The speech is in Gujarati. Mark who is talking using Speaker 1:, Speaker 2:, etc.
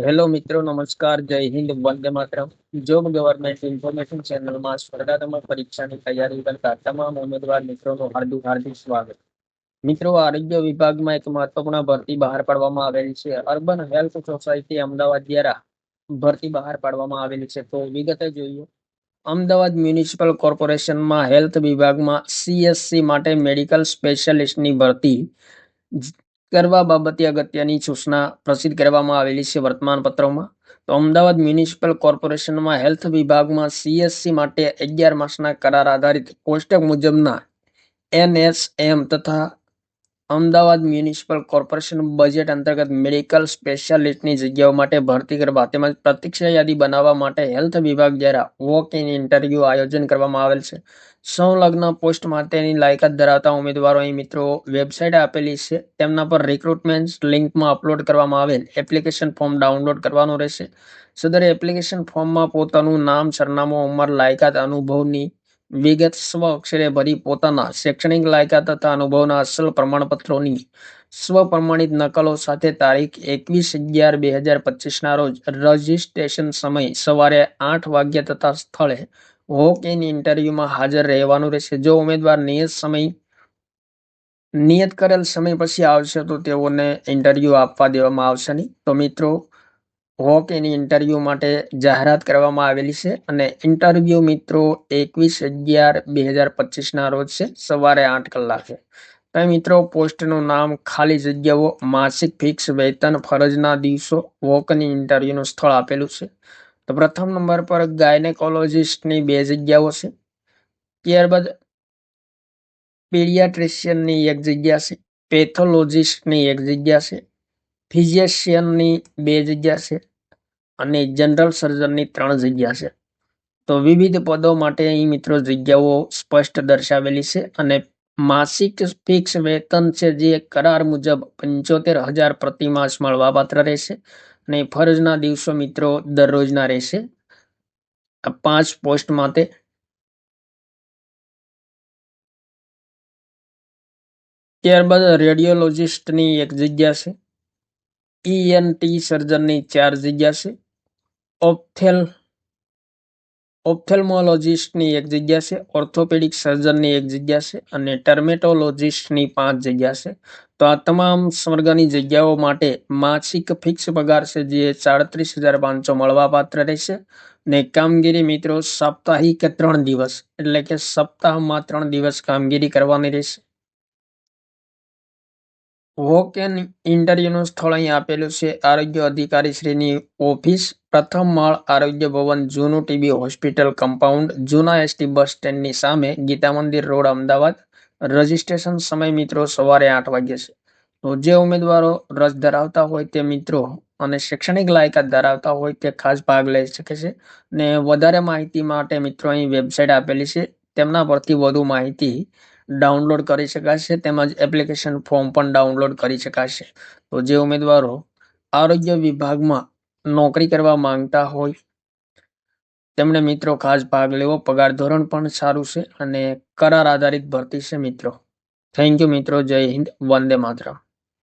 Speaker 1: હેલો મિત્રો, નમસ્કાર, જય Hind, Vande Mataram. Job government information ચેનલમાં સ્પર્ધાત્મક પરીક્ષાની તૈયારી કરતા તમામ ઉમેદવાર મિત્રોનું હાર્દિક હાર્દિક સ્વાગત. મિત્રો, આરોગ્ય વિભાગમાં એક મહત્વપૂર્ણ ભરતી બહાર પાડવામાં આવેલી છે. અર્બન હેલ્થ સોસાયટી અમદાવાદ દ્વારા ભરતી બહાર પાડવામાં આવેલી છે. તો વિગતે જોઈએ. અમદાવાદ મ્યુનિસિપલ કોર્પોરેશનમાં હેલ્થ વિભાગમાં CSC માટે મેડિકલ સ્પેશિયાલિસ્ટની ભરતી કરવા બાબતે અગત્યની સૂચના પ્રસિદ્ધ કરવામાં આવેલી છે વર્તમાન પત્રોમાં. તો અમદાવાદ મ્યુનિસિપલ કોર્પોરેશનમાં હેલ્થ વિભાગમાં CSC માટે 11 માસના કરાર આધારિત કોષ્ટક મુજબના NSM તથા અમદાવાદ મ્યુનિસિપલ કોર્પોરેશન બજેટ અંતર્ગત મેડિકલ સ્પેશિયાલિસ્ટની જગ્યાઓ માટે ભરતી કરવા તેમજ પ્રતીક્ષા યાદી બનાવવા માટે હેલ્થ વિભાગ દ્વારા વોક ઇન ઇન્ટરવ્યુ આયોજન કરવામાં આવેલ છે. સંલગ્ન પોસ્ટ માટેની લાયકાત ધરાવતા ઉમેદવારો અહીં મિત્રો વેબસાઇટ આપેલી છે, તેમના પર રિક્રુટમેન્ટ લિંકમાં અપલોડ કરવામાં આવેલ એપ્લિકેશન ફોર્મ ડાઉનલોડ કરવાનું રહેશે. સદર એપ્લિકેશન ફોર્મમાં પોતાનું નામ, સરનામું, ઉંમર, લાયકાત, અનુભવની વિગત સ્વ અક્ષરે ભરી પોતાના શૈક્ષણિક લાયકાત તથા અનુભવના અસલ પ્રમાણપત્રોની સ્વપ્રમાણિત નકલો સાથે તારીખ 21/11/2025 રોજ રજીસ્ટ્રેશન સમય સવારે 8 વાગ્યા તથા સ્થળે વોક ઇન ઇન્ટરવ્યુમાં હાજર રહેવાનું રહેશે. જો ઉમેદવાર નિયત કરેલ સમય પછી આવશે તો તેઓને ઇન્ટરવ્યુ આપવા દેવામાં આવશે નહીં. તો મિત્રો, વોક ઇન ઇન્ટરવ્યુ માટે જાહેરાત કરવામાં આવેલી છે અને ઇન્ટરવ્યુ મિત્રો 21/11/2025 રોજ છે, સવારે 8 કલાકે. તો મિત્રો, પોસ્ટનું નામ, ખાલી જગ્યાઓ, માસિક ફિક્સ વેતન, ફરજના દિવસો, વોક ઇન ઇન્ટરવ્યુનું સ્થળ આપેલું છે. તો પ્રથમ નંબર પર ગાયનેકોલોજીસ્ટની 2 જગ્યાઓ છે. ત્યારબાદ પીડિયાટ્રિશિયનની 1 જગ્યા છે. પેથોલોજીસ્ટની 1 જગ્યા છે. ફિઝિશિયનની 2 જગ્યા છે અને જનરલ સર્જનની 3 જગ્યા છે. તો વિવિધ પદો માટે અહીં મિત્રો જગ્યાઓ સ્પષ્ટ દર્શાવેલી છે અને માસિક ફિક્સ વેતન છે જે કરાર મુજબ 75,000 પ્રતિ માસ મળવાપાત્ર રહેશે અને ફરજના દિવસો મિત્રો દરરોજના રહેશે. 5 પોસ્ટ માટે. ત્યારબાદ રેડિયોલોજિસ્ટની 1 જગ્યા છે. ENT સર્જનની 4 જગ્યા છે. ઓપ્થેલ્મોલોજિસ્ટની 1 જગ્યા છે. ઓર્થોપેડિક સર્જનની 1 જગ્યા છે અને ટર્મેટોલોજિસ્ટની 5 જગ્યા છે. તો આ તમામ વર્ગની જગ્યાઓ માટે માસિક ફિક્સ પગાર છે જે 37,500 મળવાપાત્ર રહેશે ને કામગીરી મિત્રો સાપ્તાહિક 3 દિવસ એટલે કે સપ્તાહમાં 3 દિવસ કામગીરી કરવાની રહેશે. વોક ઇન ઇન્ટરવ્યુનું સ્થળ અહીં આપેલું છે. આરોગ્ય અધિકારી શ્રીની ઓફિસ, પ્રથમ માળ, આરોગ્ય ભવન, જૂનું TB હોસ્પિટલ કમ્પાઉન્ડ, જૂના ST બસ સ્ટેન્ડની સામે, ગીતા મંદિર રોડ, અમદાવાદ. રજીસ્ટ્રેશન સમય મિત્રો સવારે 8 વાગ્યે છે. તો જે ઉમેદવારો રસ ધરાવતા હોય તે મિત્રો અને શૈક્ષણિક લાયકાત ધરાવતા હોય તે ખાસ ભાગ લઈ શકે છે ને વધારે માહિતી માટે મિત્રો અહીં વેબસાઇટ આપેલી છે, તેમના પરથી વધુ માહિતી ડાઉનલોડ કરી શકાશે તેમજ એપ્લિકેશન ફોર્મ પણ ડાઉનલોડ કરી શકાશે. તો જે ઉમેદવારો આરોગ્ય વિભાગમાં નોકરી કરવા માંગતા હોય તેમણે મિત્રો ખાસ ભાગ લેવો. પગાર ધોરણ પણ સારું છે અને કરાર આધારિત ભરતી છે મિત્રો. થેન્ક યુ મિત્રો. જય હિન્દ, વંદે માતરમ.